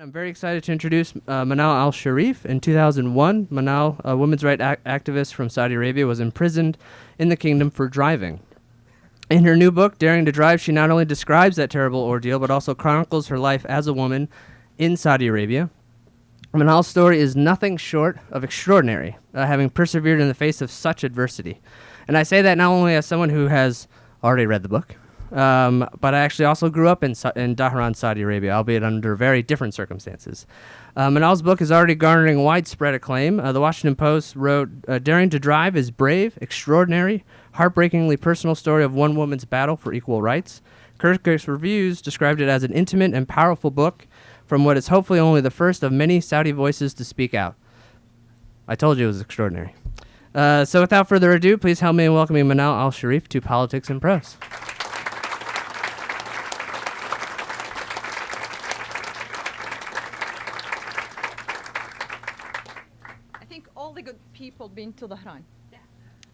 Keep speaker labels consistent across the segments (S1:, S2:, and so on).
S1: I'm very excited to introduce Manal Al-Sharif. In 2001, Manal, a women's rights activist from Saudi Arabia, was imprisoned in the kingdom for driving. In her new book, Daring to Drive, she not only describes that terrible ordeal, but also chronicles her life as a woman in Saudi Arabia. Manal's story is nothing short of extraordinary, having persevered in the face of such adversity. And I say that not only as someone who has already read the book, but I actually also grew up in Dhahran, Saudi Arabia, albeit under very different circumstances. Manal's book is already garnering widespread acclaim. The Washington Post wrote, Daring to Drive is brave, extraordinary, heartbreakingly personal story of one woman's battle for equal rights. Kirkus Reviews described it as an intimate and powerful book from what is hopefully only the first of many Saudi voices to speak out. I told you it was extraordinary. So without further ado, please help me in welcoming Manal Al-Sharif to Politics and Prose.
S2: All the good people been to Dhahran. Yeah.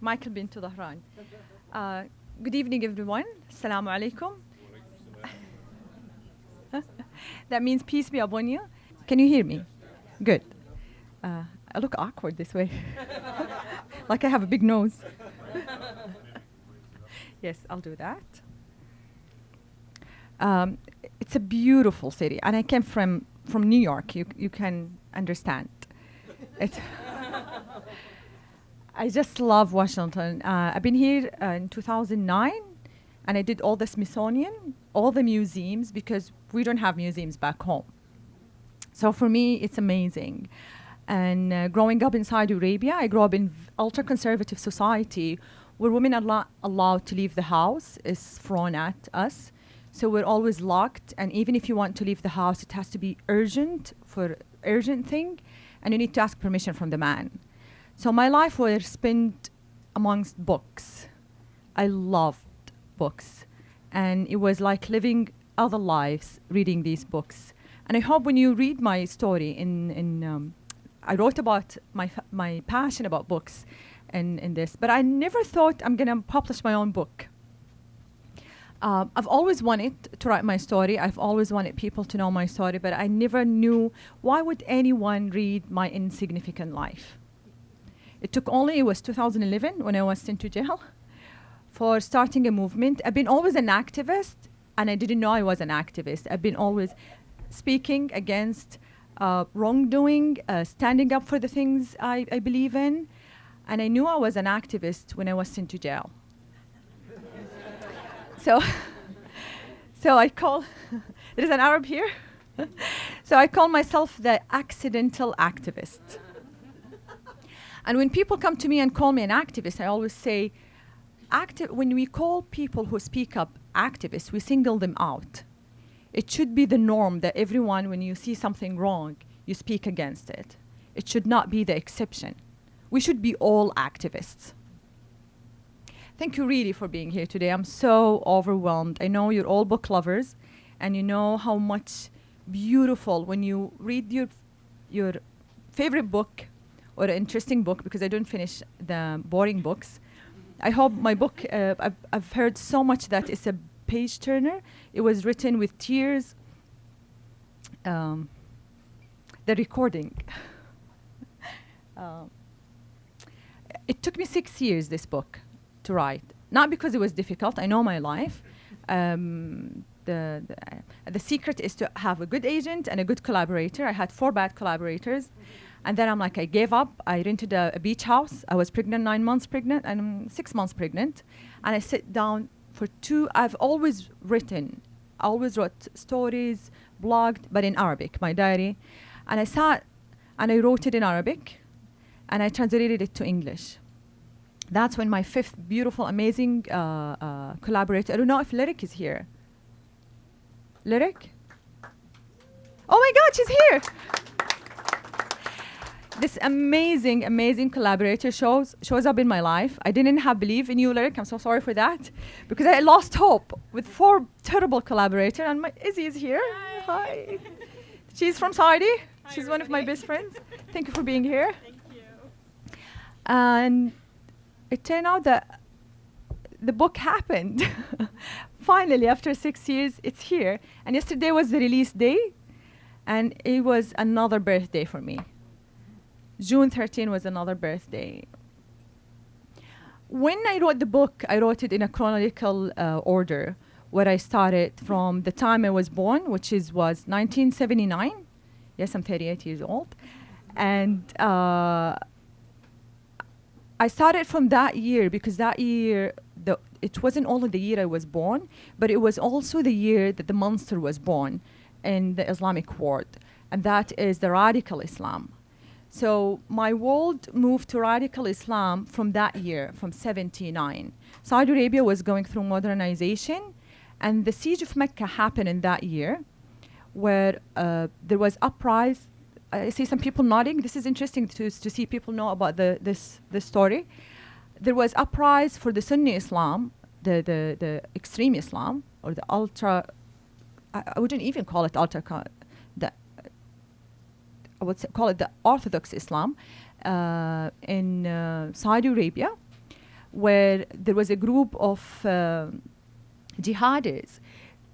S2: Michael been to Dhahran. Good evening, everyone. Assalamu alaikum. That means peace be upon you. Can you hear me? Good. I look awkward this way. Like I have a big nose. Yes, I'll do that. It's a beautiful city, and I came from New York. You can understand. I just love Washington. I've been here in 2009, and I did all the Smithsonian, all the museums, because we don't have museums back home. So for me, it's amazing. And growing up in Saudi Arabia, I grew up in ultra-conservative society where women are not allowed to leave the house. Is thrown at us. So we're always locked, and even if you want to leave the house, it has to be urgent thing, and you need to ask permission from the man. So my life was spent amongst books. I loved books. And it was like living other lives reading these books. And I hope when you read my story, I wrote about my passion about books in this, but I never thought I'm going to publish my own book. I've always wanted to write my story. I've always wanted people to know my story, but I never knew why would anyone read my insignificant life. It was 2011 when I was sent to jail for starting a movement. I've been always an activist, and I didn't know I was an activist. I've been always speaking against wrongdoing, standing up for the things I believe in, and I knew I was an activist when I was sent to jail. So I call, there's an Arab here. So I call myself the accidental activist. And when people come to me and call me an activist, I always say, when we call people who speak up activists, we single them out. It should be the norm that everyone, when you see something wrong, you speak against it. It should not be the exception. We should be all activists. Thank you really for being here today. I'm so overwhelmed. I know you're all book lovers, and you know how much beautiful when you read your favorite book or an interesting book, because I don't finish the boring books. I hope my book, I've heard so much that it's a page turner. It was written with tears. The recording. It took me 6 years, this book, to write. Not because it was difficult. I know my life. The secret is to have a good agent and a good collaborator. I had 4 bad collaborators. And then I gave up. I rented a beach house. I was pregnant, 9 months pregnant, and I'm 6 months pregnant. And I sat down for I've always written. I always wrote stories, blogged, but in Arabic, my diary. And I sat and I wrote it in Arabic, and I translated it to English. That's when my 5th beautiful, amazing collaborator, I don't know if Lyric is here. Lyric? Oh my God, she's here! This amazing, amazing collaborator shows up in my life. I didn't believe in you, Lyric. I'm so sorry for that. Because I lost hope with 4 terrible collaborators. And my Izzy is here. Hi. She's from Saudi. She's one of my best friends. Thank you for being here.
S3: Thank you.
S2: And it turned out that the book happened. Finally, after 6 years, it's here. And yesterday was the release day. And it was another birthday for me. June 13 was another birthday. When I wrote the book, I wrote it in a chronological order, where I started from the time I was born, which was 1979. Yes, I'm 38 years old. And I started from that year because that year, it wasn't only the year I was born, but it was also the year that the monster was born in the Islamic world, and that is the radical Islam. So my world moved to radical Islam from that year, from 79. Saudi Arabia was going through modernization, and the siege of Mecca happened in that year, where there was uprising. I see some people nodding. This is interesting to see people know about this story. There was uprising for the Sunni Islam, the extreme Islam, or the ultra. I wouldn't even call it ultra. I would call it the Orthodox Islam in Saudi Arabia, where there was a group of jihadis.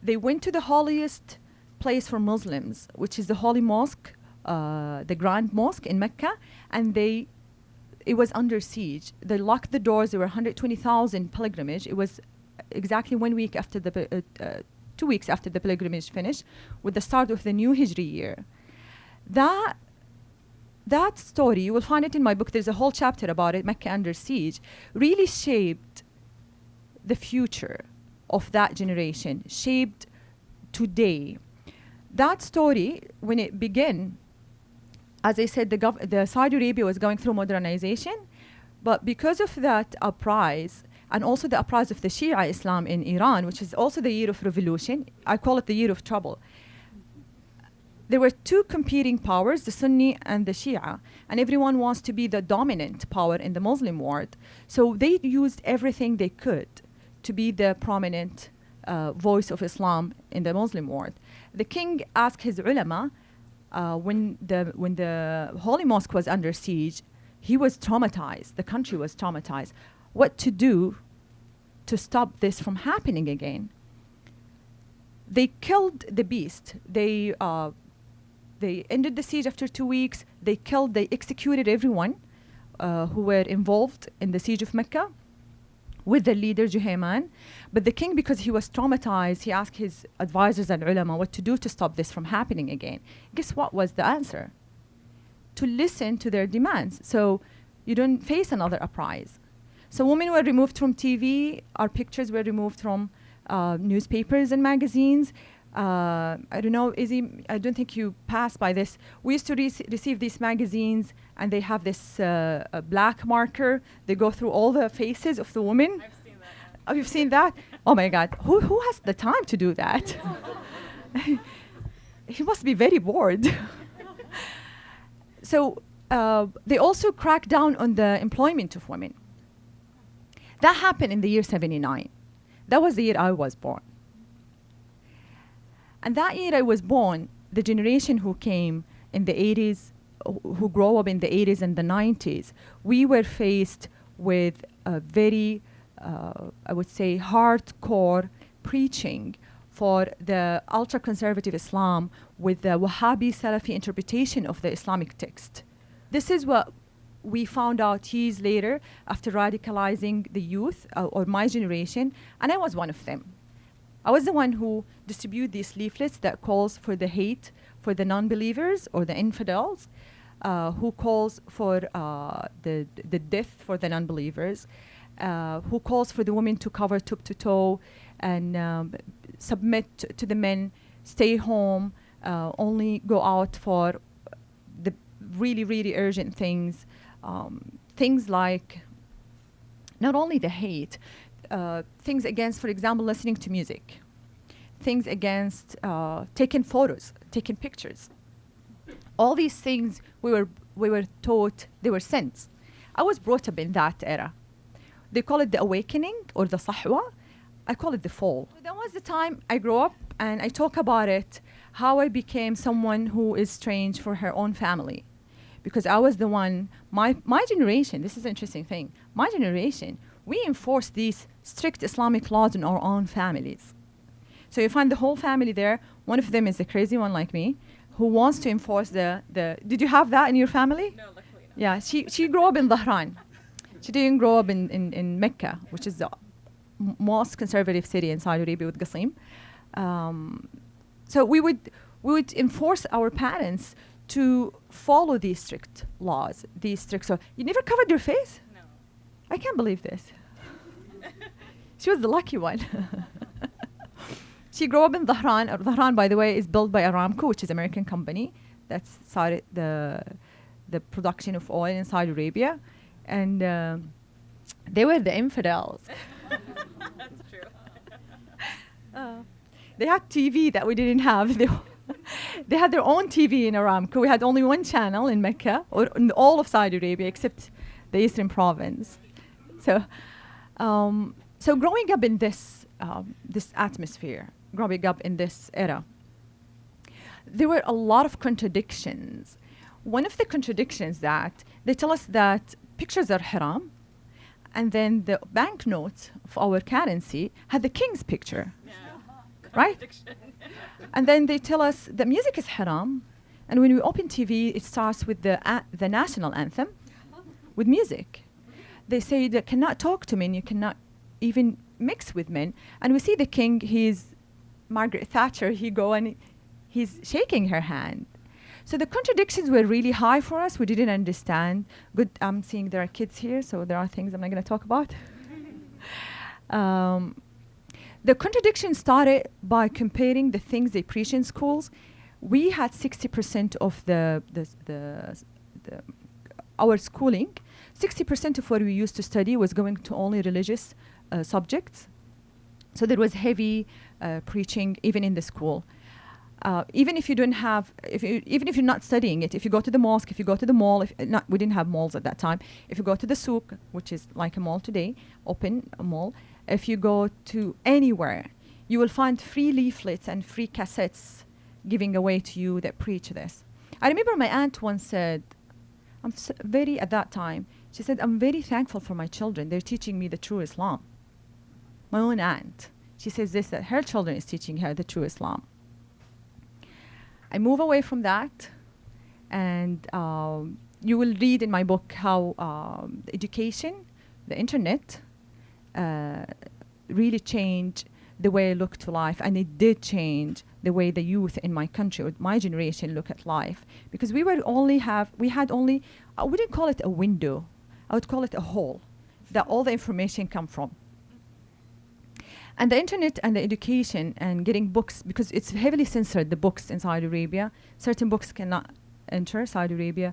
S2: They went to the holiest place for Muslims, which is the Holy Mosque, the Grand Mosque in Mecca, and it was under siege. They locked the doors. There were 120,000 pilgrimage. It was exactly 1 week after 2 weeks after the pilgrimage finished, with the start of the new Hijri year. That story, you will find it in my book. There's a whole chapter about it, Mecca under siege, really shaped the future of that generation, shaped today. That story, when it began, as I said, the Saudi Arabia was going through modernization, but because of that uprising, and also the uprising of the Shia Islam in Iran, which is also the year of revolution, I call it the year of trouble. There were two competing powers, the Sunni and the Shia, and everyone wants to be the dominant power in the Muslim world. So they used everything they could to be the prominent voice of Islam in the Muslim world. The king asked his ulama, when the Holy Mosque was under siege, he was traumatized, the country was traumatized, what to do to stop this from happening again. They killed the beast. They ended the siege after 2 weeks. They executed everyone who were involved in the siege of Mecca, with the leader Juhayman. But the king, because he was traumatized, he asked his advisors and ulama what to do to stop this from happening again. Guess what was the answer? To listen to their demands, so you don't face another uprising. So women were removed from TV. Our pictures were removed from newspapers and magazines. I don't know, Izzy, I don't think you passed by this. We used to receive these magazines, and they have this black marker. They go through all the faces of the women.
S3: I've seen that.
S2: Oh, you've seen that? Oh my God, who has the time to do that? He must be very bored. So they also cracked down on the employment of women. That happened in the year 79. That was the year I was born. And that year I was born, the generation who came in the 80s, who grew up in the 80s and the 90s, we were faced with a very, I would say, hardcore preaching for the ultra-conservative Islam with the Wahhabi Salafi interpretation of the Islamic text. This is what we found out years later after radicalizing the youth, or my generation, and I was one of them. I was the one who distributed these leaflets that calls for the hate for the non-believers or the infidels, who calls for the death for the non-believers, who calls for the women to cover top to toe and submit to the men, stay home, only go out for the really, really urgent things. Things like not only the hate, things against, for example, listening to music, things against taking photos, taking pictures. All these things we were taught they were sins. I was brought up in that era. They call it the awakening or the sahwa. I call it the fall. That was the time I grew up, and I talk about it, how I became someone who is strange for her own family. Because I was the one, my generation, this is an interesting thing, my generation, we enforced these strict Islamic laws in our own families. So you find the whole family there. One of them is a crazy one like me. who wants to enforce the. Did you have that in your family?
S3: No, luckily not.
S2: Yeah, she grew up in Dhahran. She didn't grow up in Mecca, which is the most conservative city in Saudi Arabia with Qasim. So we would enforce our parents to follow these strict laws, these strict. So you never covered your face?
S3: No.
S2: I can't believe this. She was the lucky one. She grew up in Dhahran. Dhahran, by the way, is built by Aramco, which is an American company. That's the production of oil in Saudi Arabia. And they were the infidels.
S3: That's true.
S2: They had TV that we didn't have. They had their own TV in Aramco. We had only one channel in Mecca, or in all of Saudi Arabia, except the Eastern Province. So, so growing up in this atmosphere, growing up in this era, there were a lot of contradictions. One of the contradictions that they tell us that pictures are haram, and then the banknote of our currency had the king's picture.
S3: Yeah.
S2: Right?
S3: Contradiction.
S2: And then they tell us that music is haram, and when we open TV, it starts with the national anthem, with music. They say that cannot talk to men, you cannot even mix with men. And we see the king, he's Margaret Thatcher, he go and he's shaking her hand. So the contradictions were really high for us. We didn't understand. Good, I'm seeing there are kids here, so there are things I'm not going to talk about. The contradiction started by comparing the things they preach in schools. We had 60% of our schooling. 60% of what we used to study was going to only religious subjects. So there was heavy preaching even in the school. Even if you don't have, even if you're not studying it, if you go to the mosque, if you go to the mall, we didn't have malls at that time. If you go to the souk, which is like a mall today, open a mall, if you go to anywhere, you will find free leaflets and free cassettes giving away to you that preach this. I remember my aunt once said, at that time, she said, I'm very thankful for my children. They're teaching me the true Islam. My own aunt. She says this, that her children is teaching her the true Islam. I move away from that, and you will read in my book how education, the internet, really changed the way I look to life, and it did change the way the youth in my country, or my generation, look at life. Because we had only, I wouldn't call it a window, I would call it a hole that all the information come from. And the internet and the education and getting books, because it's heavily censored, the books in Saudi Arabia. Certain books cannot enter Saudi Arabia.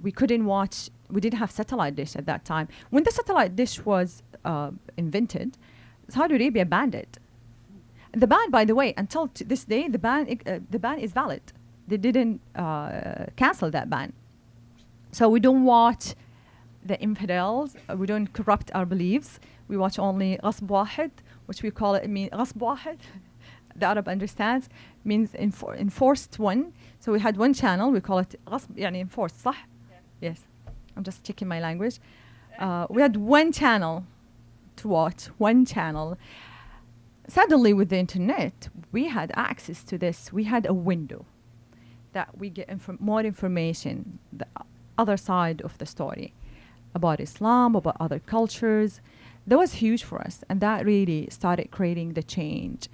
S2: We couldn't watch, we didn't have satellite dish at that time. When the satellite dish was invented, Saudi Arabia banned it. The ban, by the way, until this day, the ban is valid. They didn't cancel that ban. So we don't watch the infidels, we don't corrupt our beliefs. We watch only غصب واحد, which we call it, غصب واحد, the Arab understands, means enforced one. So we had one channel, we call it غصب, يعني enforced, صح? Yeah. Yes, I'm just checking my language. We had one channel to watch, one channel. Suddenly with the internet, we had access to this. We had a window that we get more information, the other side of the story, about Islam, about other cultures. That was huge for us, and that really started creating the change.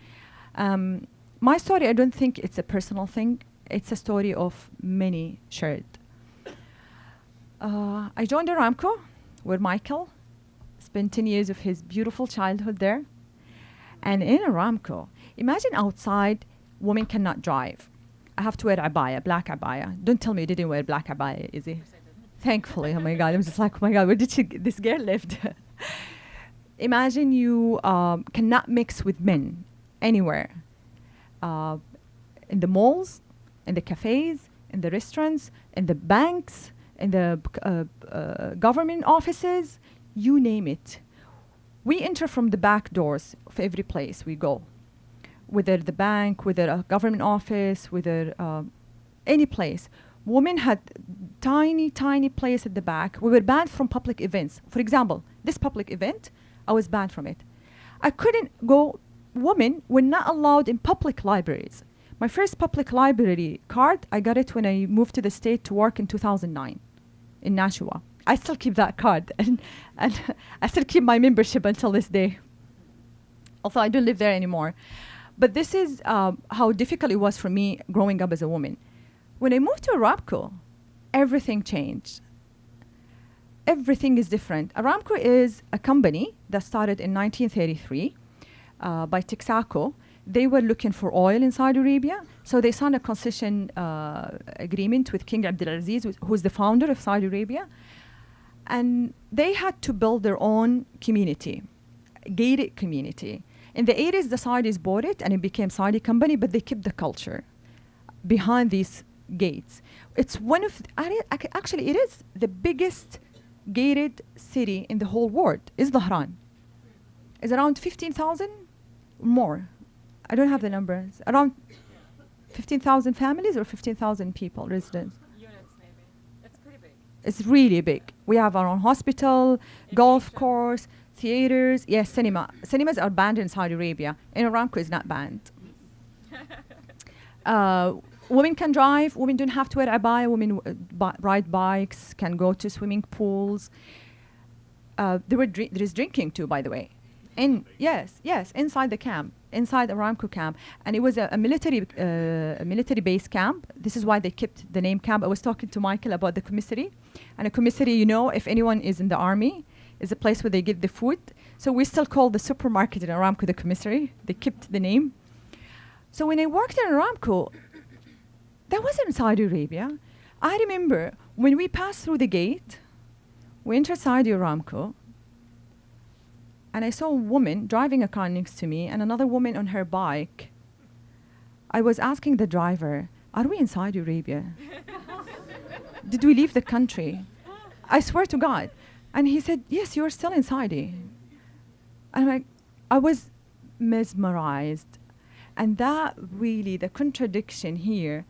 S2: My story, I don't think it's a personal thing. It's a story of many shared. I joined Aramco with Michael, spent 10 years of his beautiful childhood there. And in Aramco, imagine outside, women cannot drive. I have to wear abaya, black abaya. Don't tell me you didn't wear black abaya, is it? Thankfully, oh my God, I'm just like, oh my God, where did this girl live? Imagine you cannot mix with men anywhere. In the malls, in the cafes, in the restaurants, in the banks, in the government offices, you name it. We enter from the back doors of every place we go. Whether the bank, whether a government office, whether any place. Women had tiny, tiny place at the back. We were banned from public events. For example, this public event, I was banned from it. I couldn't go, women were not allowed in public libraries. My first public library card, I got it when I moved to the state to work in 2009 in Nashua. I still keep that card, and I still keep my membership until this day, although I don't live there anymore. But this is how difficult it was for me growing up as a woman. When I moved to Aramco, everything changed. Everything is different. Aramco is a company that started in 1933 by Texaco. They were looking for oil in Saudi Arabia, so they signed a concession agreement with King Abdulaziz, who's the founder of Saudi Arabia. And they had to build their own community, gated community. In the 80s, the Saudis bought it and it became Saudi company, but they kept the culture behind these gates. It's one of, actually it is the biggest gated city in the whole world, is Dhahran. It's around 15,000 more. I don't have the numbers. Around 15,000 families or 15,000 people, residents.
S3: Units, maybe. It's pretty big.
S2: It's really big. We have our own hospital, golf course, theaters. Yes, cinema. Cinemas are banned in Saudi Arabia. In Aramco, is not banned. Women can drive. Women don't have to wear abaya. Women ride bikes, can go to swimming pools. There is drinking too, by the way. Yes, inside the camp, inside Aramco camp. And it was a military base camp. This is why they kept the name camp. I was talking to Michael about the commissary. And a commissary, you know, if anyone is in the army, is a place where they get the food. So we still call the supermarket in Aramco the commissary. They kept the name. So when I worked in Aramco, that wasn't in Saudi Arabia. I remember when we passed through the gate, we entered Saudi Aramco, and I saw a woman driving a car next to me and another woman on her bike. I was asking the driver, are we in Saudi Arabia? Did we leave the country? I swear to God. And he said, yes, you're still in Saudi. And I was mesmerized. And that really, the contradiction here,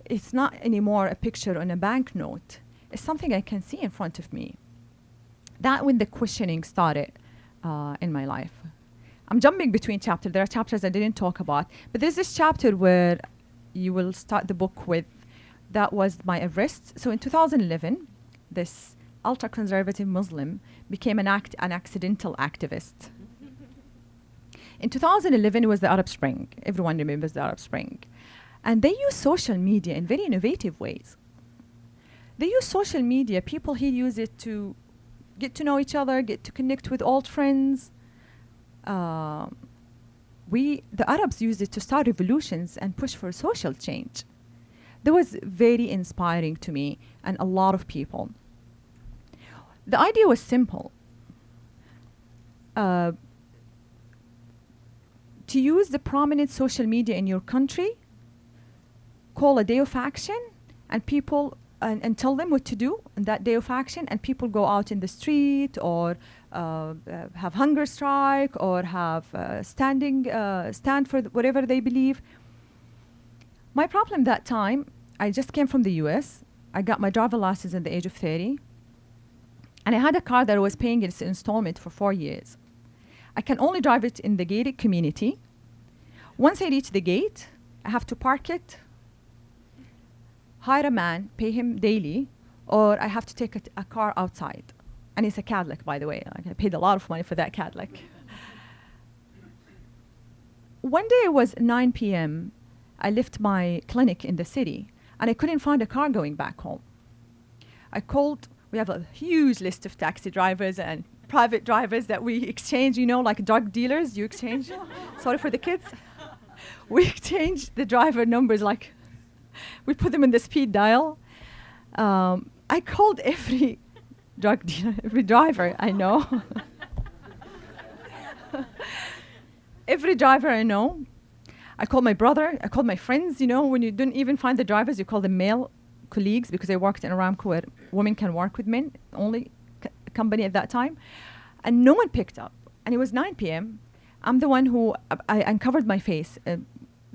S2: it's not anymore a picture on a banknote. It's something I can see in front of me. That when the questioning started in my life. I'm jumping between chapters. There are chapters I didn't talk about. But there's this chapter where you will start the book with, that was my arrest. So in 2011, this ultra-conservative Muslim became an accidental activist. In 2011, it was the Arab Spring. Everyone remembers the Arab Spring. And they use social media in very innovative ways. They use social media. People here use it to get to know each other, get to connect with old friends. The Arabs used it to start revolutions and push for social change. That was very inspiring to me and a lot of people. The idea was simple. To use the prominent social media in your country, call a day of action, and people and tell them what to do on that day of action, and people go out in the street or have hunger strike or have stand for whatever they believe. My problem that time, I just came from the US. I got my driver license at the age of 30. And I had a car that I was paying its installment for 4 years. I can only drive it in the gated community. Once I reach the gate, I have to park it, hire a man, pay him daily, or I have to take a car outside. And it's a Cadillac, by the way. Like, I paid a lot of money for that Cadillac. One day it was 9 p.m. I left my clinic in the city, and I couldn't find a car going back home. I called. We have a huge list of taxi drivers and private drivers that we exchange, you know, like drug dealers, you exchange. Sorry for the kids. We exchange the driver numbers, like we put them in the speed dial. I called every drug dealer, every driver I know. Every driver I know. I called my brother, I called my friends, you know, when you don't even find the drivers, you call the male colleagues, because I worked in Aramco where women can work with men, only company at that time. And no one picked up. And it was 9 p.m. I'm the one who, I uncovered my face.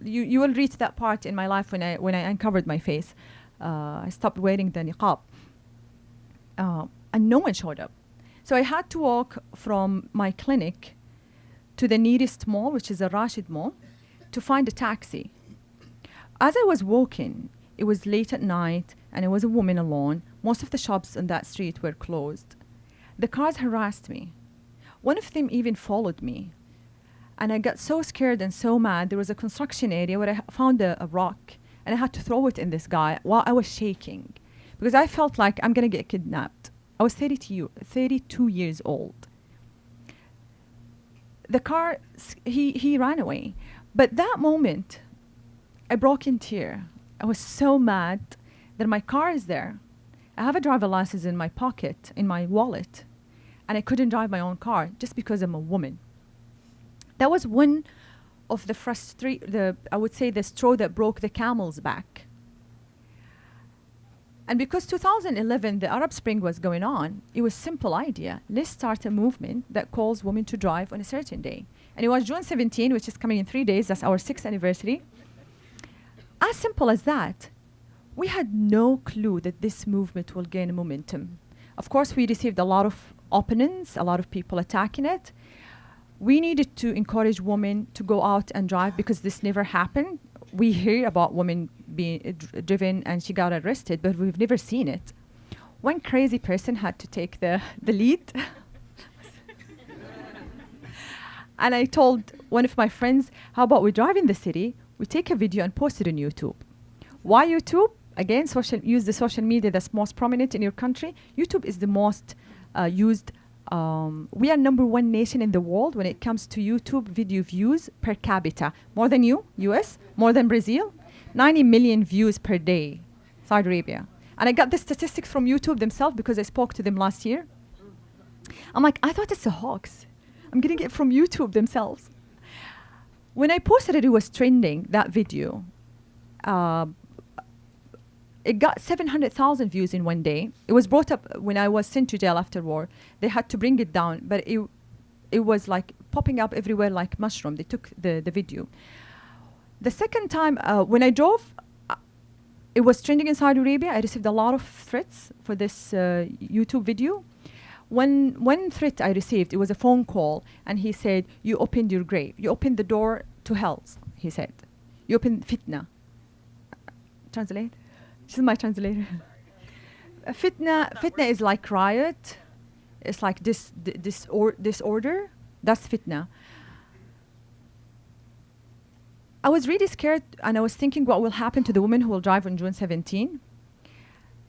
S2: You will reach that part in my life when I uncovered my face. I stopped wearing the niqab. And no one showed up. So I had to walk from my clinic to the nearest mall, which is the Rashid Mall, to find a taxi. as I was walking, it was late at night and I was a woman alone. Most of the shops on that street were closed. The cars harassed me. One of them even followed me. And I got so scared and so mad. There was a construction area where I found a rock and I had to throw it in this guy while I was shaking because I felt like I'm going to get kidnapped. I was 32 years old. The car, he ran away. But that moment, I broke in tears. I was so mad that my car is there. I have a driver license in my pocket, in my wallet, and I couldn't drive my own car just because I'm a woman. That was one of the I would say the straw that broke the camel's back. And because 2011, the Arab Spring was going on, it was a simple idea. Let's start a movement that calls women to drive on a certain day. And it was June 17, which is coming in 3 days. That's our 6th anniversary. As simple as that. We had no clue that this movement will gain momentum. Of course, we received a lot of opponents, a lot of people attacking it. We needed to encourage women to go out and drive because this never happened. We hear about women being driven and she got arrested, but we've never seen it. One crazy person had to take the lead. And I told one of my friends, how about we drive in the city, we take a video and post it on YouTube. Why YouTube? Again, use the social media that's most prominent in your country. YouTube is the most used. We are #1 nation in the world when it comes to YouTube video views per capita. More than you, US, more than Brazil. 90 million views per day, Saudi Arabia. And I got the statistics from YouTube themselves because I spoke to them last year. I'm like, I thought it's a hoax. I'm getting it from YouTube themselves. When I posted it, it was trending, that video. It got 700,000 views in one day. It was brought up when I was sent to jail after war. They had to bring it down, but it was like popping up everywhere like mushroom. They took the video. The second time, when I drove, it was trending in Saudi Arabia. I received a lot of threats for this YouTube video. One threat I received, it was a phone call, and he said, you opened your grave. You opened the door to hell, he said. You opened fitna. Translate? She's my translator. Fitna is like riot. It's like disorder. That's fitna. I was really scared, and I was thinking what will happen to the women who will drive on June 17.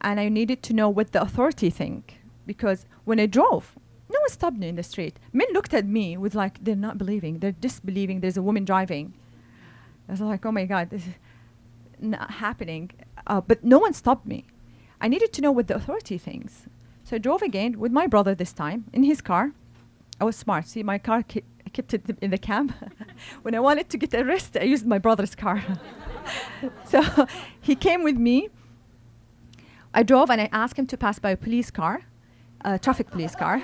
S2: And I needed to know what the authority think. Because when I drove, no one stopped me in the street. Men looked at me with like, they're not believing. They're disbelieving there's a woman driving. I was like, oh my God, this is not happening. But no one stopped me. I needed to know what the authority thinks. So I drove again with my brother this time in his car. I was smart. See, my car, I kept it in the cab. When I wanted to get arrested, I used my brother's car. So he came with me. I drove and I asked him to pass by a police car, a traffic police car.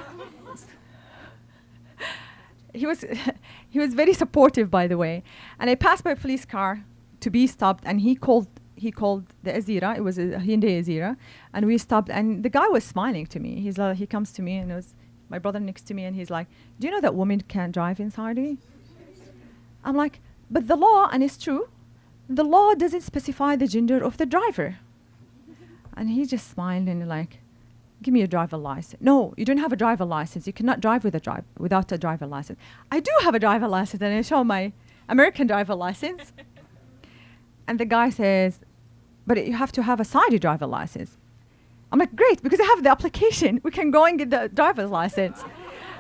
S2: He was very supportive, by the way. And I passed by a police car to be stopped, and he called the Azira. It was a Hyundai Azira, and we stopped. And the guy was smiling to me. He comes to me, and it was my brother next to me, and he's like, "Do you know that women can't drive in Saudi?" I'm like, "But the law, and it's true, the law doesn't specify the gender of the driver." And he just smiled and like, "Give me a driver license." "No, you don't have a driver license. You cannot drive without a driver license." "I do have a driver license," and I show my American driver license. And the guy says, "But you have to have a Saudi driver license." I'm like, "Great, because I have the application. We can go and get the driver's license."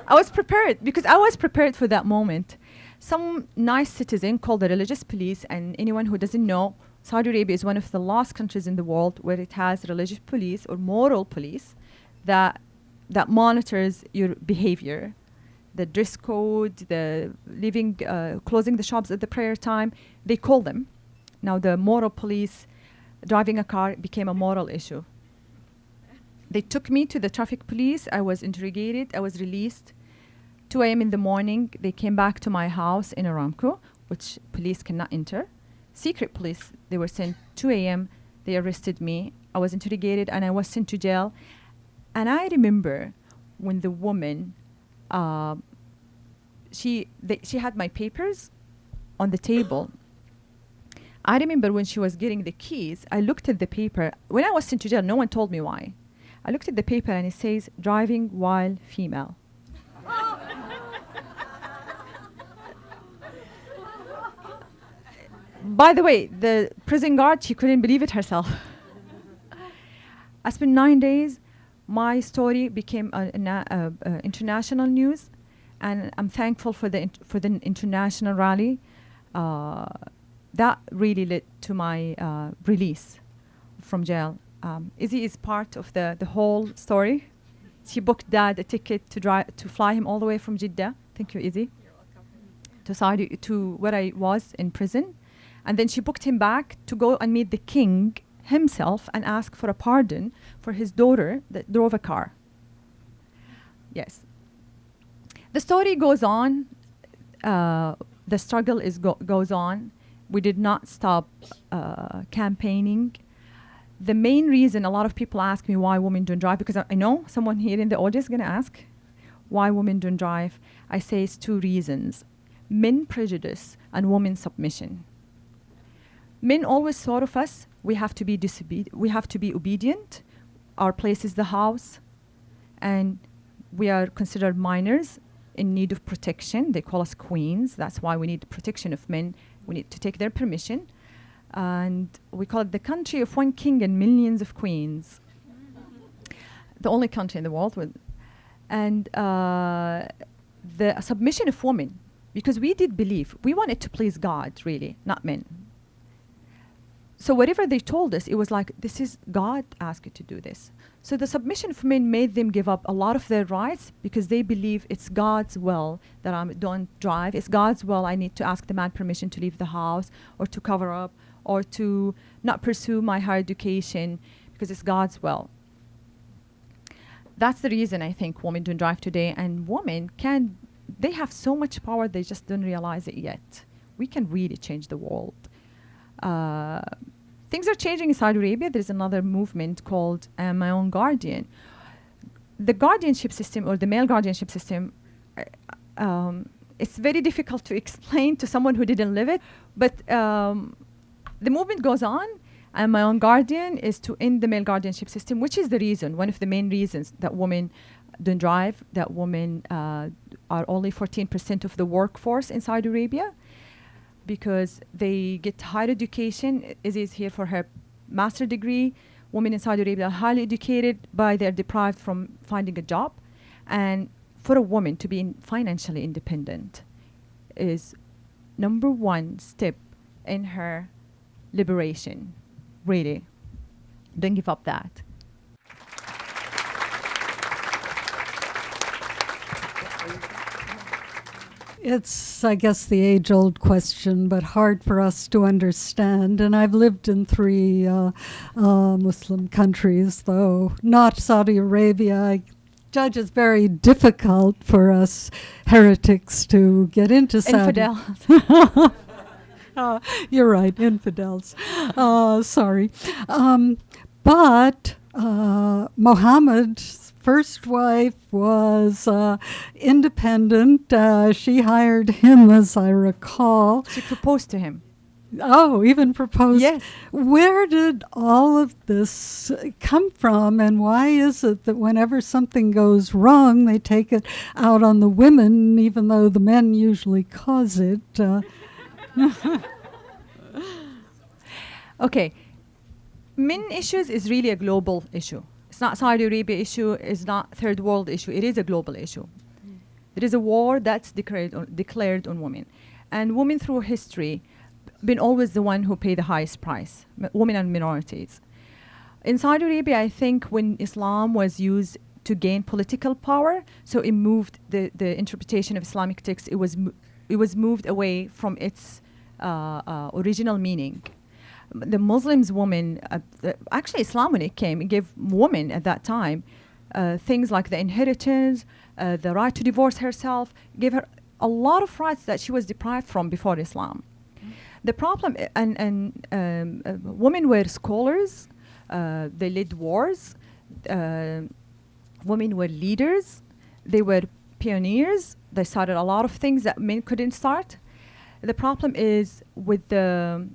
S2: I was prepared because I was prepared for that moment. Some nice citizen called the religious police, and anyone who doesn't know, Saudi Arabia is one of the last countries in the world where it has religious police or moral police that monitors your behavior, the dress code, the closing the shops at the prayer time. They call them. Now the moral police, driving a car became a moral issue. They took me to the traffic police. I was interrogated. I was released. 2 a.m. in the morning, they came back to my house in Aramco, which police cannot enter. Secret police, they were sent 2 a.m. They arrested me. I was interrogated and I was sent to jail. And I remember when the woman, she had my papers on the table. I remember when she was getting the keys, I looked at the paper. When I was sent to jail, no one told me why. I looked at the paper and it says, driving while female. By the way, the prison guard, she couldn't believe it herself. I spent 9 days. My story became international news, and I'm thankful for the international rally. That really led to my release from jail. Izzy is part of the whole story. She booked Dad a ticket to fly him all the way from Jeddah. Thank you, Izzy. To Saudi, to where I was in prison. And then she booked him back to go and meet the king himself and ask for a pardon for his daughter that drove a car. Yes. The story goes on. The struggle goes on. We did not stop campaigning. The main reason a lot of people ask me why women don't drive, because I know someone here in the audience is going to ask why women don't drive. I say it's 2 reasons: men prejudice and women submission. Men always thought of us, we have to be obedient. Our place is the house, and we are considered minors in need of protection. They call us queens. That's why we need protection of men. We need to take their permission. And we call it the country of one king and millions of queens. The only country in the world with. And the submission of women, because we did believe, we wanted to please God, really, not men. So whatever they told us, it was like, this is God asked you to do this. So the submission of men made them give up a lot of their rights because they believe it's God's will that I don't drive. It's God's will I need to ask the man permission to leave the house or to cover up or to not pursue my higher education because it's God's will. That's the reason I think women don't drive today, and women they have so much power, they just don't realize it yet. We can really change the world. Things are changing in Saudi Arabia. There's another movement called My Own Guardian. The guardianship system, or the male guardianship system, it's very difficult to explain to someone who didn't live it, but the movement goes on, and My Own Guardian is to end the male guardianship system, which is the reason, one of the main reasons that women don't drive, that women are only 14% of the workforce in Saudi Arabia, because they get higher education. Izzy is here for her master's degree. Women in Saudi Arabia are highly educated, but they're deprived from finding a job. And for a woman to be financially independent is number 1 step in her liberation. Really. Don't give up that.
S4: It's, I guess, the age-old question, but hard for us to understand. And I've lived in 3 Muslim countries, though not Saudi Arabia. I judge it's very difficult for us heretics to get into Saudi.
S2: Infidels.
S4: You're right, infidels. Sorry. But Mohammed's first wife was independent. She hired him, as I recall.
S2: She proposed to him.
S4: Oh, even proposed.
S2: Yes.
S4: Where did all of this come from, and why is it that whenever something goes wrong, they take it out on the women, even though the men usually cause it?
S2: Okay. Men issues is really a global issue. It's not Saudi Arabia issue. It's not third world issue. It is a global issue. There is a war that's declared on women. And women through history been always the one who pay the highest price, women and minorities. In Saudi Arabia, I think when Islam was used to gain political power, so it moved the interpretation of Islamic texts, it was moved away from its original meaning. The Muslims women, actually Islam when it came, it gave women at that time things like the inheritance, the right to divorce herself, gave her a lot of rights that she was deprived from before Islam. The problem, women were scholars, they led wars, women were leaders, they were pioneers, they started a lot of things that men couldn't start. The problem is with the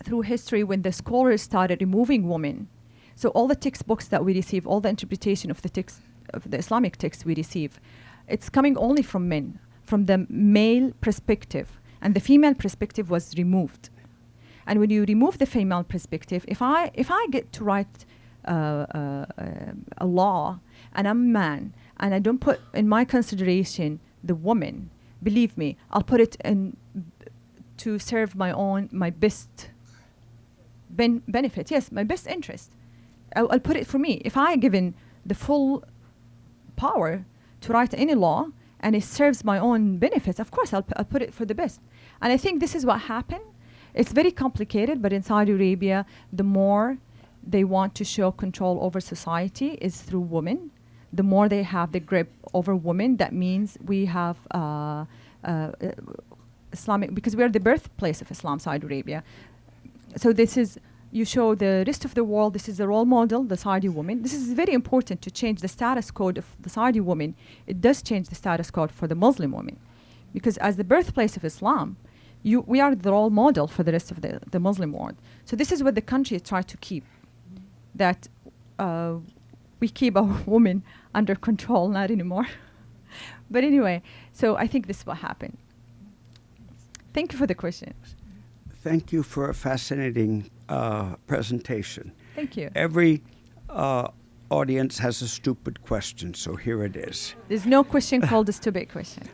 S2: through history when the scholars started removing women. So all the textbooks that we receive, all the interpretation of the text of the Islamic text we receive, it's coming only from men, from the male perspective, and the female perspective was removed. And when you remove the female perspective, if I get to write a law and I'm a man and I don't put in my consideration the woman, believe me, I'll put it in to serve my best benefit. Yes, my best interest. I'll put it for me. If I given the full power to write any law and it serves my own benefits, of course I'll put it for the best. And I think this is what happened. It's very complicated, but in Saudi Arabia, the more they want to show control over society is through women. The more they have the grip over women, that means we have Islamic, because we are the birthplace of Islam, Saudi Arabia. So this is, you show the rest of the world, this is the role model, the Saudi woman. This is very important to change the status code of the Saudi woman. It does change the status code for the Muslim woman. Because as the birthplace of Islam, we are the role model for the rest of the Muslim world. So this is what the country tries to keep, that we keep our women under control, not anymore. But anyway, so I think this is what happened. Thank you for the question.
S5: Thank you for a fascinating presentation.
S2: Thank you.
S5: Every audience has a stupid question, so here it is.
S2: There's no question called a stupid question.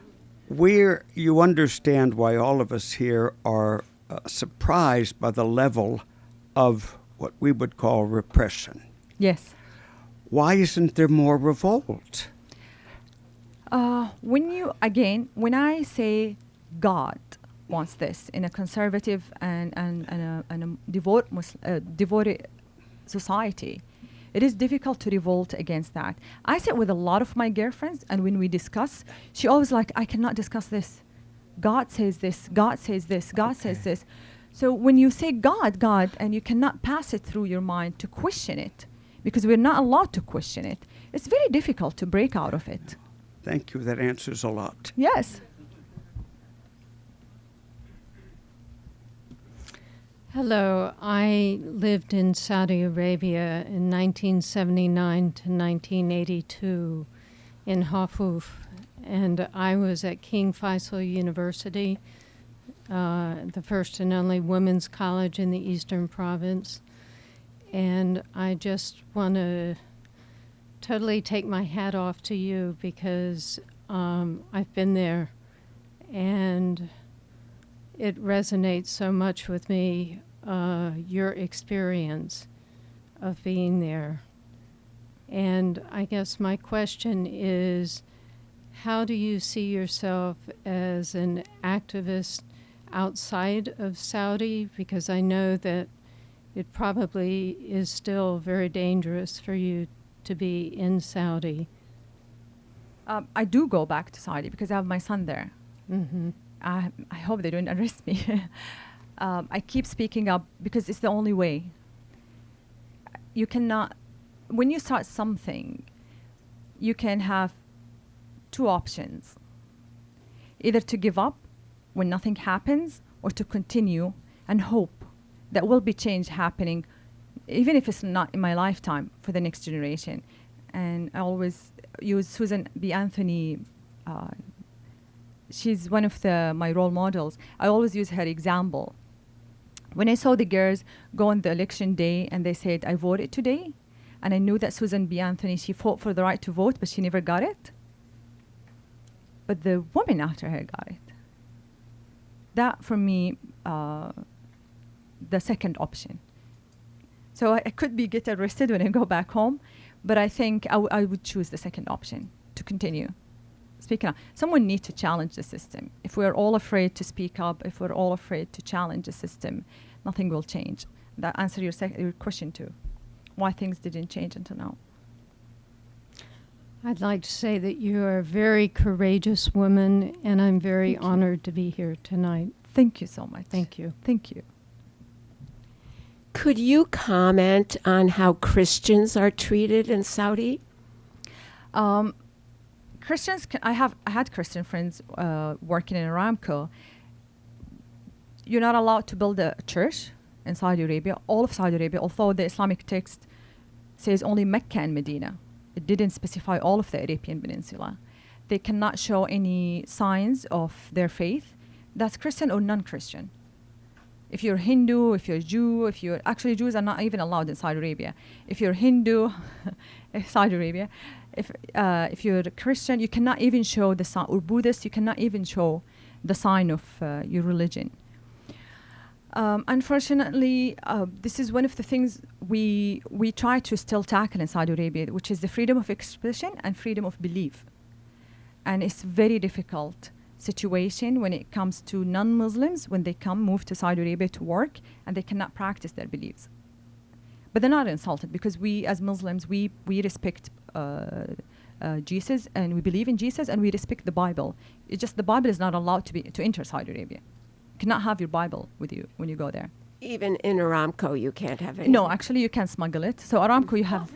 S5: You understand why all of us here are surprised by the level of what we would call repression.
S2: Yes.
S5: Why isn't there more revolt?
S2: When I say God wants this in a conservative and a devoted society, it is difficult to revolt against that. I sit with a lot of my girlfriends, and when we discuss, she always like, I cannot discuss this. God says this, God says this, God says this. So when you say God, and you cannot pass it through your mind to question it, because we're not allowed to question it, it's very difficult to break out of it.
S5: Thank you. That answers a lot.
S2: Yes.
S6: Hello, I lived in Saudi Arabia in 1979 to 1982 in Hafuf, and I was at King Faisal University, the first and only women's college in the Eastern Province. And I just want to totally take my hat off to you because I've been there, and it resonates so much with me, your experience of being there. And I guess my question is, how do you see yourself as an activist outside of Saudi? Because I know that it probably is still very dangerous for you to be in Saudi.
S2: I do go back to Saudi because I have my son there.
S6: Mm-hmm.
S2: I hope they don't arrest me. I keep speaking up because it's the only way. You cannot, when you start something, you can have two options. Either to give up when nothing happens, or to continue and hope that will be change happening, even if it's not in my lifetime, for the next generation. And I always use Susan B. Anthony. She's one of my role models. I always use her example. When I saw the girls go on the election day and they said, I voted today, and I knew that Susan B. Anthony, she fought for the right to vote, but she never got it. But the woman after her got it. That, for me, the second option. So I could get arrested when I go back home, but I think I would choose the second option, to continue. Speaking up. Someone needs to challenge the system. If we're all afraid to speak up, if we're all afraid to challenge the system, nothing will change. That answers your question too. Why things didn't change until now.
S6: I'd like to say that you are a very courageous woman, and I'm very
S2: Thank you.
S6: honored to be here tonight.
S2: Thank you so much.
S6: Thank you.
S2: Thank you.
S7: Could you comment on how Christians are treated in Saudi?
S2: Christians, I had Christian friends working in Aramco. You're not allowed to build a church in Saudi Arabia, all of Saudi Arabia, although the Islamic text says only Mecca and Medina. It didn't specify all of the Arabian Peninsula. They cannot show any signs of their faith. That's Christian or non-Christian. If you're Hindu, if you're Jew, if you're actually Jews are not even allowed in Saudi Arabia. If you're Hindu, Saudi Arabia, if you're a Christian, you cannot even show the sign, or Buddhist, you cannot even show the sign of your religion. Unfortunately, this is one of the things we try to still tackle in Saudi Arabia, which is the freedom of expression and freedom of belief. And it's very difficult situation when it comes to non-Muslims when they move to Saudi Arabia to work and they cannot practice their beliefs. But they're not insulted because we as Muslims, we respect Jesus and we believe in Jesus and we respect the Bible. It's just the Bible is not allowed to enter Saudi Arabia. You cannot have your Bible with you when you go there.
S7: Even in Aramco, you can't have any.
S2: No, actually you can smuggle it. So Aramco you have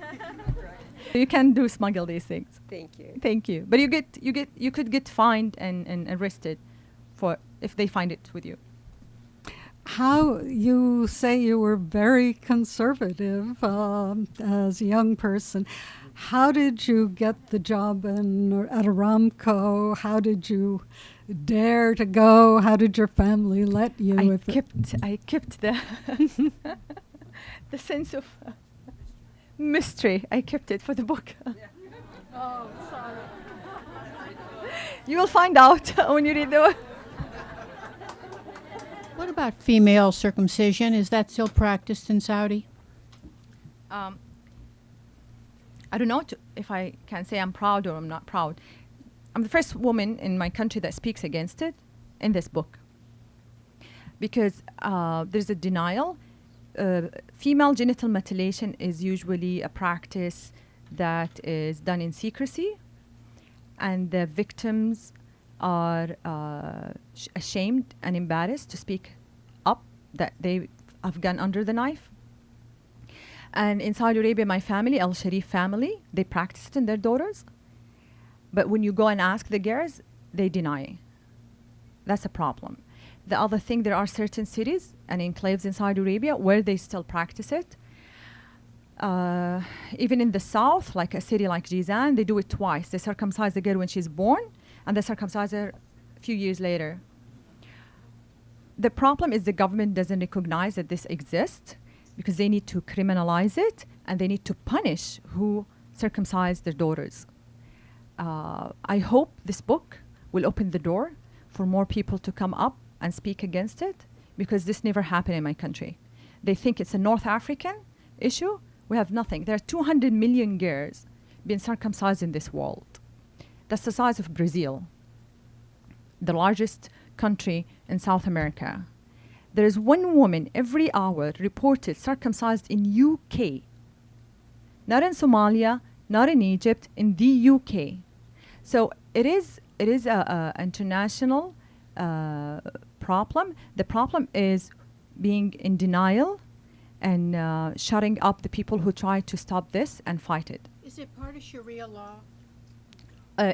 S2: you can smuggle these things.
S7: Thank you.
S2: Thank you. But you could get fined and arrested for if they find it with you.
S4: How you say you were very conservative as a young person. How did you get the job at Aramco? How did you dare to go? How did your family let you?
S2: I kept the the sense of mystery. I kept it for the book.
S4: Oh, sorry.
S2: You will find out when you read the book.
S8: What about female circumcision? Is that still practiced in Saudi?
S2: I don't know if I can say I'm proud or I'm not proud. I'm the first woman in my country that speaks against it in this book. Because there's a denial. Female genital mutilation is usually a practice that is done in secrecy, and the victims are ashamed and embarrassed to speak up that they have gone under the knife. And in Saudi Arabia, my family, Al-Sharif family, they practice it in their daughters. But when you go and ask the girls, they deny. That's a problem. The other thing, there are certain cities and enclaves in Saudi Arabia where they still practice it. Even in the south, like a city like Jizan, they do it twice. They circumcise the girl when she's born, and they circumcise her a few years later. The problem is the government doesn't recognize that this exists because they need to criminalize it and they need to punish who circumcise their daughters. I hope this book will open the door for more people to come up and speak against it, because this never happened in my country. They think it's a North African issue. We have nothing. There are 200 million girls being circumcised in this world. That's the size of Brazil, the largest country in South America. There is one woman every hour reported circumcised in UK. Not in Somalia, not in Egypt, in the UK. So it is a international problem. The problem is being in denial and shutting up the people who try to stop this and fight it.
S8: Is it part of Sharia law?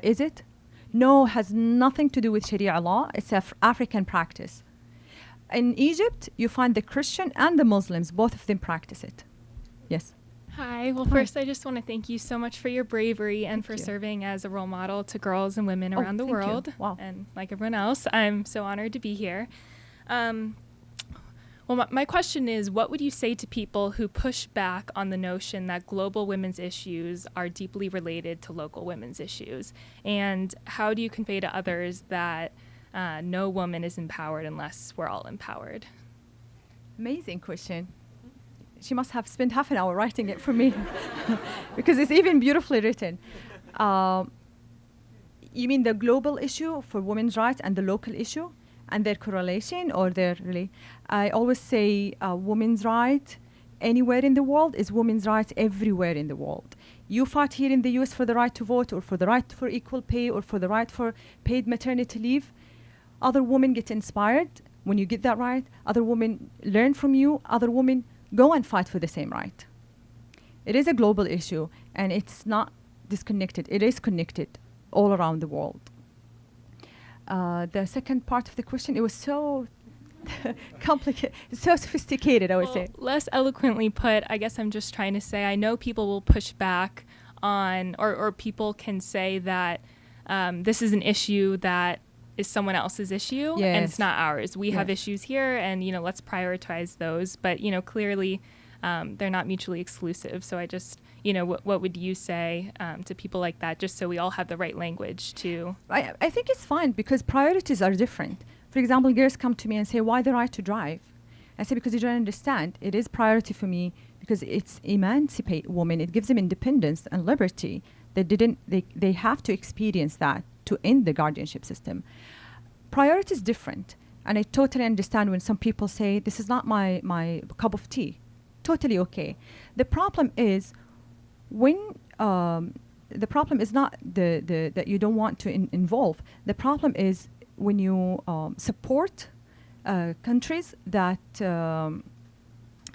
S2: Is it? No, has nothing to do with Sharia law. It's an African practice. In Egypt, you find the Christian and the Muslims, both of them practice it. Yes.
S3: Hi. Well, first, I just want to thank you so much for your bravery and
S2: Thank
S3: for
S2: you.
S3: serving as a role model to girls and women
S2: Oh,
S3: around the
S2: thank you.
S3: world.
S2: Wow.
S3: And like everyone else, I'm so honored to be here. Well, my question is, what would you say to people who push back on the notion that global women's issues are deeply related to local women's issues? And how do you convey to others that no woman is empowered unless we're all empowered?
S2: Amazing question. She must have spent half an hour writing it for me because it's even beautifully written. You mean the global issue for women's rights and the local issue and their correlation, or their really? I always say women's right anywhere in the world is women's rights everywhere in the world. You fight here in the US for the right to vote, or for the right for equal pay, or for the right for paid maternity leave. Other women get inspired when you get that right. Other women learn from you. Other women go and fight for the same right. It is a global issue, and it's not disconnected. It is connected all around the world. The second part of the question, it was so complicated. It's so sophisticated, I would
S3: Well,
S2: say.
S3: less eloquently put, I guess I'm just trying to say I know people will push back on, or people can say that this is an issue that is someone else's issue and it's
S2: Yes.
S3: not ours. We have
S2: Yes.
S3: issues here, and let's prioritize those. But clearly, they're not mutually exclusive. So I just, what would you say to people like that, just so we all have the right language to?
S2: I think it's fine because priorities are different. For example, girls come to me and say, why the right to drive? I say, because you don't understand. It is priority for me because it's emancipate women. It gives them independence and liberty. They have to experience that to end the guardianship system. Priority is different. And I totally understand when some people say, this is not my cup of tea. Totally okay. The problem is when the problem is not that you don't want to involve. The problem is when you support countries that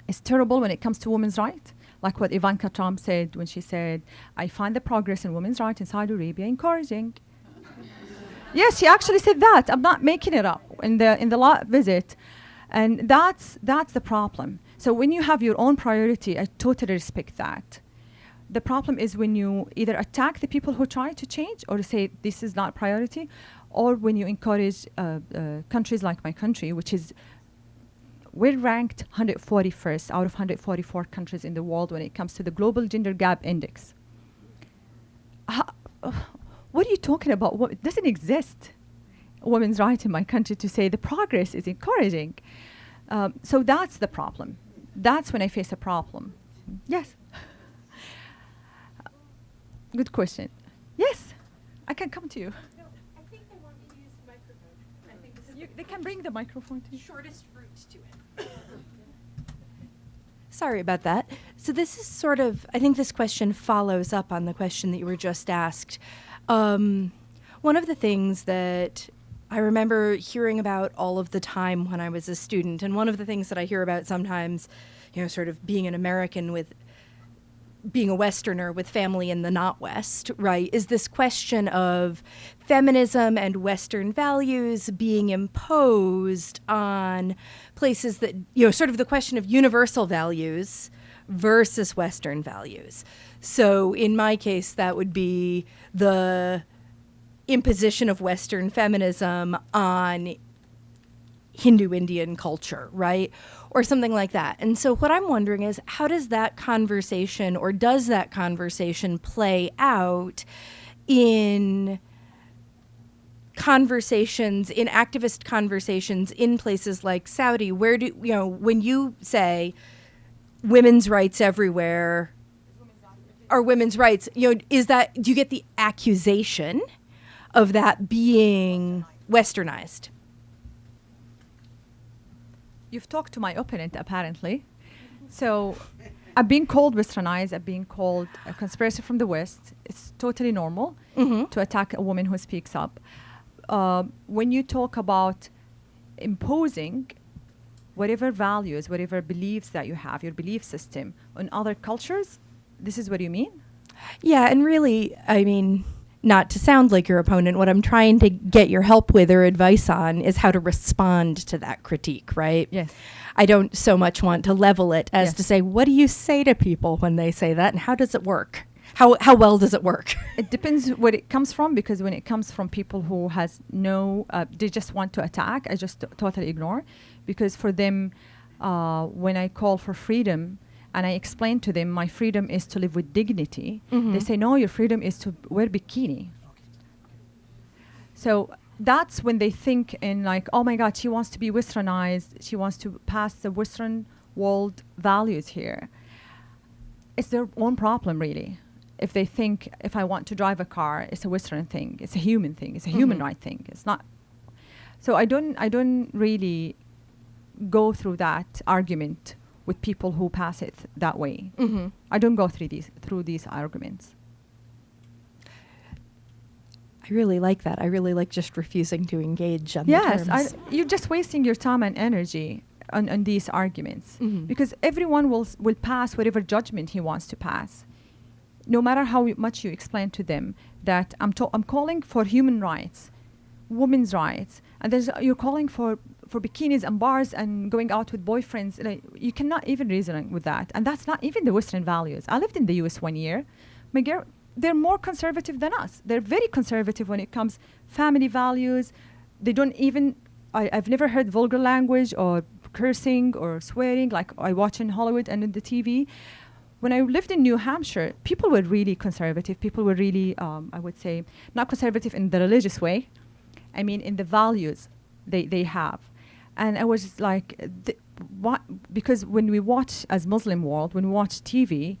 S2: is terrible when it comes to women's rights, like what Ivanka Trump said when she said, I find the progress in women's rights in Saudi Arabia encouraging. Yes, she actually said that. I'm not making it up in the visit. And that's the problem. So when you have your own priority, I totally respect that. The problem is when you either attack the people who try to change or say this is not priority, or when you encourage countries like my country, which is, we're ranked 141st out of 144 countries in the world when it comes to the Global Gender Gap Index. What are you talking about? It doesn't exist. Women's right in my country to say the progress is encouraging. So that's the problem. That's when I face a problem. Yes. Good question. Yes, I can come to you.
S9: No, I think they want me to use the microphone. I think this is
S2: They can bring the microphone to you.
S9: shortest route to it. Sorry about that. So this is sort of, I think this question follows up on the question that you were just asked. One of the things that I remember hearing about all of the time when I was a student, and one of the things that I hear about sometimes, sort of being an American with being a Westerner with family in the not West, right, is this question of feminism and Western values being imposed on places that, sort of the question of universal values versus Western values. So in my case, that would be the imposition of Western feminism on Hindu Indian culture, right? Or something like that. And so what I'm wondering is, how does that conversation, or does that conversation play out in conversations, in activist conversations in places like Saudi? Where do, when you say women's rights everywhere are women's rights, is that, do you get the accusation of that being westernized?
S2: You've talked to my opponent, apparently. So I've been called westernized. I've been called a conspiracy from the West. It's totally normal to attack a woman who speaks up. When you talk about imposing whatever values, whatever beliefs that you have, your belief system, on other cultures, this is what you mean?
S9: Yeah, and really, I mean, not to sound like your opponent, what I'm trying to get your help with or advice on is how to respond to that critique, right?
S2: Yes.
S9: I don't so much want to level it as
S2: Yes.
S9: to say, what do you say to people when they say that, and how does it work? How well does it work?
S2: It depends what it comes from, because when it comes from people who has no, they just want to attack, I just totally ignore. Because for them, when I call for freedom, and I explain to them my freedom is to live with dignity, they say, no, your freedom is to wear bikini. So that's when they think in like, oh my God, she wants to be westernized. She wants to pass the Western world values here. It's their own problem, really. If they think, if I want to drive a car, it's a Western thing. It's a human thing. It's a human right thing. It's not. So I don't really go through that argument with people who pass it that way. I don't go through these arguments.
S9: I really like that. I really like just refusing to engage on the terms.
S2: You're just wasting your time and energy on these arguments, because everyone will pass whatever judgment he wants to pass, no matter how much you explain to them that I'm calling for human rights, women's rights, and you're calling for for bikinis and bars and going out with boyfriends. Like, you cannot even reason with that. And that's not even the Western values. I lived in the US 1 year. They're more conservative than us. They're very conservative when it comes family values. They don't even, I've never heard vulgar language or cursing or swearing like I watch in Hollywood and in the TV. When I lived in New Hampshire, people were really conservative. People were really, I would say, not conservative in the religious way. I mean, in the values they have. And I was like, because when we watch, as Muslim world, when we watch TV,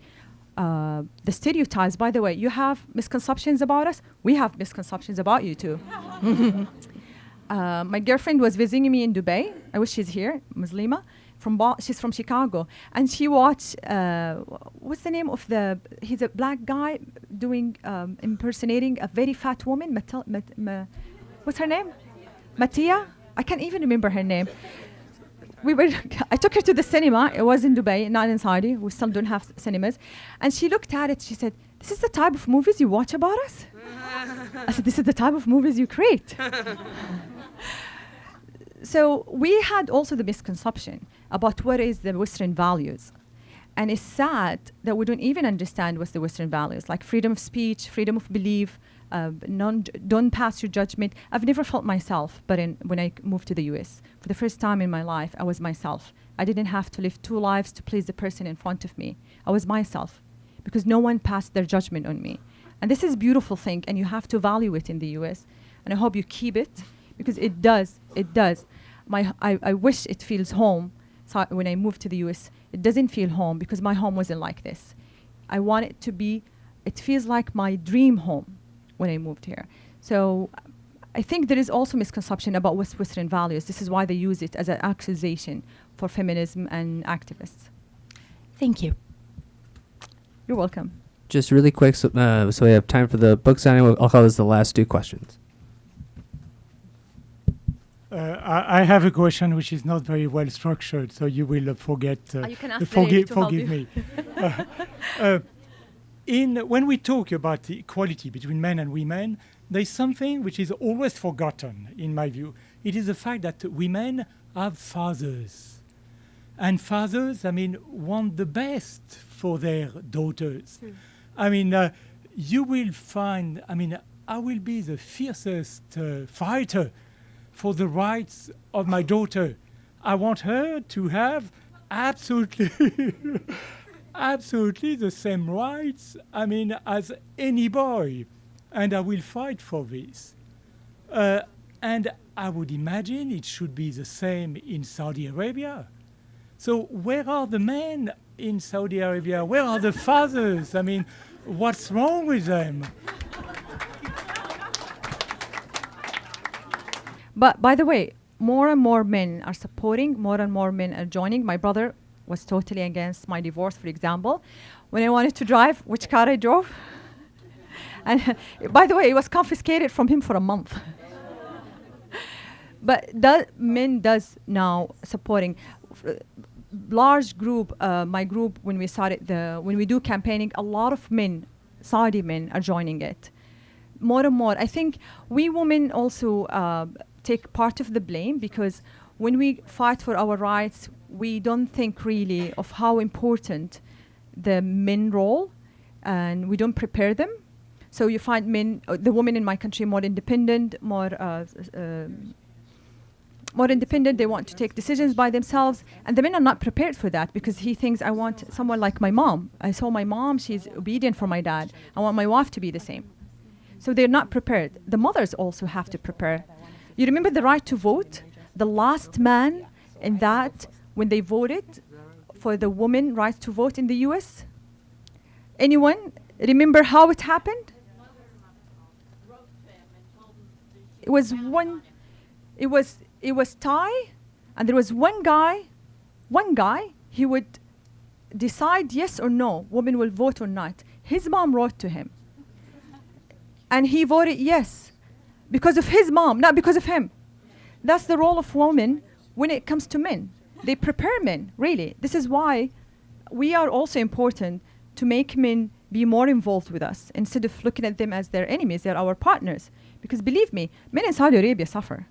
S2: the stereotypes, by the way, you have misconceptions about us. We have misconceptions about you too. My girlfriend was visiting me in Dubai. I wish she's here, Muslima. She's from Chicago. And she watched, what's the name of he's a black guy doing, impersonating a very fat woman. What's her name? Mattia? I can't even remember her name. I took her to the cinema. It was in Dubai, not in Saudi. We still don't have cinemas. And she looked at it. She said, "This is the type of movies you watch about us?" I said, "This is the type of movies you create." So we had also the misconception about what is the Western values. And it's sad that we don't even understand what's the Western values, like freedom of speech, freedom of belief, don't pass your judgment. I've never felt myself, but when I moved to the US, for the first time in my life, I was myself. I didn't have to live two lives to please the person in front of me. I was myself because no one passed their judgment on me. And this is a beautiful thing, and you have to value it in the US. And I hope you keep it because it does. I wish it feels home. So when I moved to the US, it doesn't feel home because my home wasn't like this. I want it to be, it feels like my dream home when I moved here. So I think there is also misconception about Western values. This is why they use it as an accusation for feminism and activists.
S9: Thank you.
S2: You're welcome.
S1: Just really quick, so we have time for the book signing. I'll call this the last two questions.
S10: I have a question which is not very well structured, so you will forget.
S2: You can ask forgive
S10: me. When we talk about the equality between men and women, there's something which is always forgotten, in my view. It is the fact that women have fathers. And fathers, want the best for their daughters. You will find, I will be the fiercest fighter for the rights of my daughter. I want her to have absolutely the same rights, as any boy. And I will fight for this. And I would imagine it should be the same in Saudi Arabia. So where are the men in Saudi Arabia? Where are the fathers? What's wrong with them?
S2: But by the way, more and more men are supporting, more and more men are joining. My brother was totally against my divorce, for example. When I wanted to drive, which car I drove? And by the way, it was confiscated from him for a month. But men does now supporting. Large group, my group, when we do campaigning, a lot of men, Saudi men, are joining it. More and more. I think we women also take part of the blame because when we fight for our rights, we don't think really of how important the men role, and we don't prepare them. So you find men, the women in my country, more independent, more independent. They want to take decisions by themselves, and the men are not prepared for that because he thinks, I want someone like my mom. I saw my mom; she's obedient for my dad. I want my wife to be the same. So they're not prepared. The mothers also have to prepare. You remember the right to vote? The last man in that, when they voted for the woman right to vote in the US? Anyone remember how it happened? It was tie, and there was one guy, he would decide yes or no, women will vote or not. His mom wrote to him. And he voted yes because of his mom, not because of him. That's the role of women when it comes to men. They prepare men, really. This is why we are also important to make men be more involved with us instead of looking at them as their enemies. They're our partners. Because believe me, men in Saudi Arabia suffer.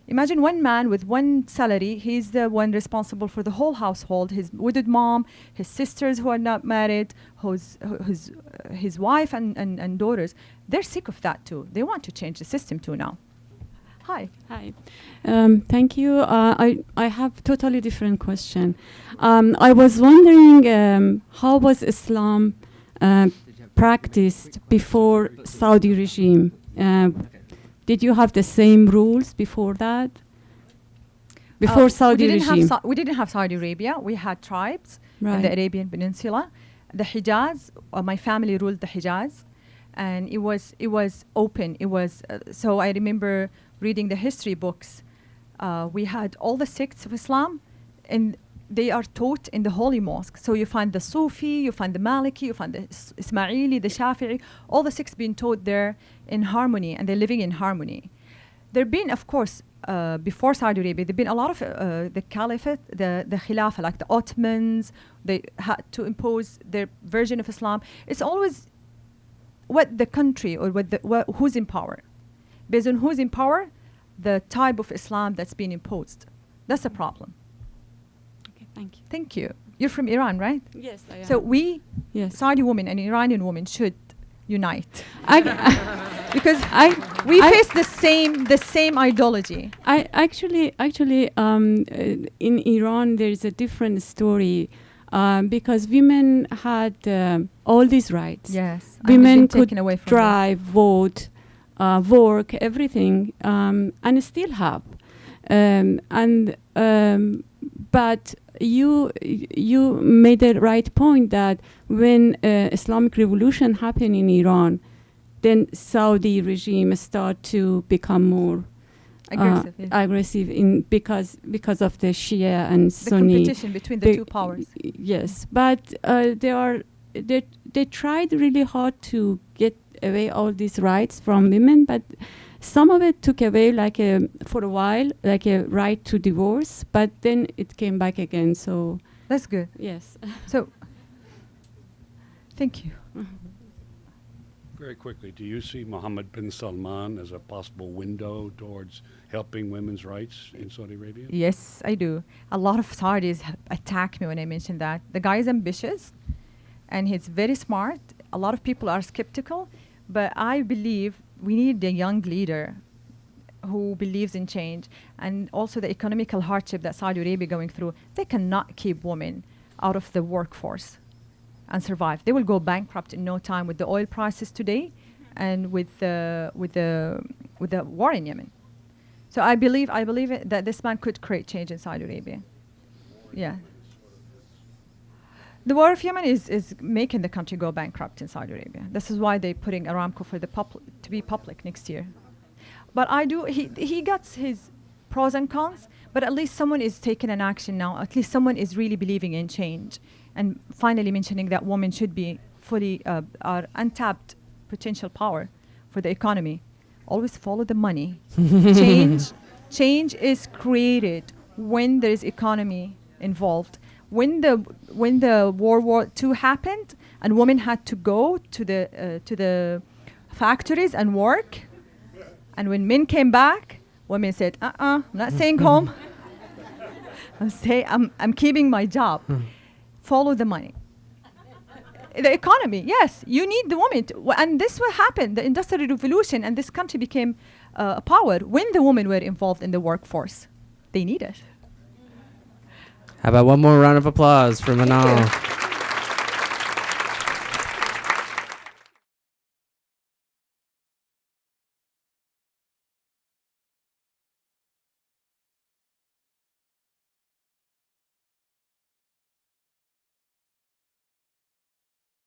S2: Imagine one man with one salary. He's the one responsible for the whole household. His widowed mom, his sisters who are not married, his wife and daughters. They're sick of that too. They want to change the system too now. Hi.
S11: Hi. Thank you. I have totally different question. I was wondering how was Islam practiced before Saudi regime? Did you have the same rules before that? Before Saudi regime?
S2: We didn't have Saudi Arabia. We had tribes in
S11: Right.
S2: the Arabian Peninsula. The Hijaz, my family ruled the Hijaz, and it was open. It was so I remember reading the history books. We had all the sects of Islam, and they are taught in the holy mosque. So you find the Sufi, you find the Maliki, you find the Ismaili, the Shafi'i, all the sects being taught there in harmony, and they're living in harmony. There have been, of course, before Saudi Arabia, there have been a lot of the caliphate, the khilafah, like the Ottomans. They had to impose their version of Islam. It's always what the country or who's in power. Based on who's in power, the type of Islam that's been imposed. That's the problem.
S11: Okay, thank you.
S2: Thank you. You're from Iran, right?
S11: Yes, I am.
S2: So we,
S11: Yes.
S2: Saudi women and Iranian women, should unite because we
S11: I-
S2: face the same ideology.
S11: I actually, in Iran, there is a different story because women had all these rights.
S2: Yes, and they've
S11: Women
S2: been
S11: could
S2: taken away from them.
S11: drive, vote, work, everything, and still have. But you made the right point that when Islamic revolution happened in Iran, then Saudi regime start to become more
S2: Aggressive, yes.
S11: aggressive because of the Shia and
S2: The
S11: Sunni.
S2: competition between the two powers.
S11: Yes, but they tried really hard to get away all these rights from women, but some of it took away for a while, like a right to divorce, but then it came back again. So
S2: That's good.
S11: yes.
S2: So, thank you.
S12: Very quickly, do you see Mohammed bin Salman as a possible window towards helping women's rights in Saudi Arabia?
S2: Yes, I do. A lot of Saudis attack me when I mention that. The guy is ambitious, and he's very smart. A lot of people are skeptical, but I believe we need a young leader who believes in change, and also the economical hardship that Saudi Arabia going through. They cannot keep women out of the workforce and survive. They will go bankrupt in no time with the oil prices today, and with the war in Yemen. So I believe that this man could create change in Saudi Arabia. Yeah. The war of Yemen is making the country go bankrupt in Saudi Arabia. This is why they're putting Aramco for to be public next year. But he gets his pros and cons, but at least someone is taking an action now. At least someone is really believing in change and finally mentioning that women should be fully our untapped potential power for the economy. Always follow the money. Change is created when there is economy involved. When the World War II happened and women had to go to the factories and work, and when men came back, women said, I'm not staying home. I'm keeping my job. Follow the money. The economy, yes, you need the woman. And this will happen, the Industrial Revolution, and this country became a power when the women were involved in the workforce. They need it.
S1: How about one more round of applause for Manal?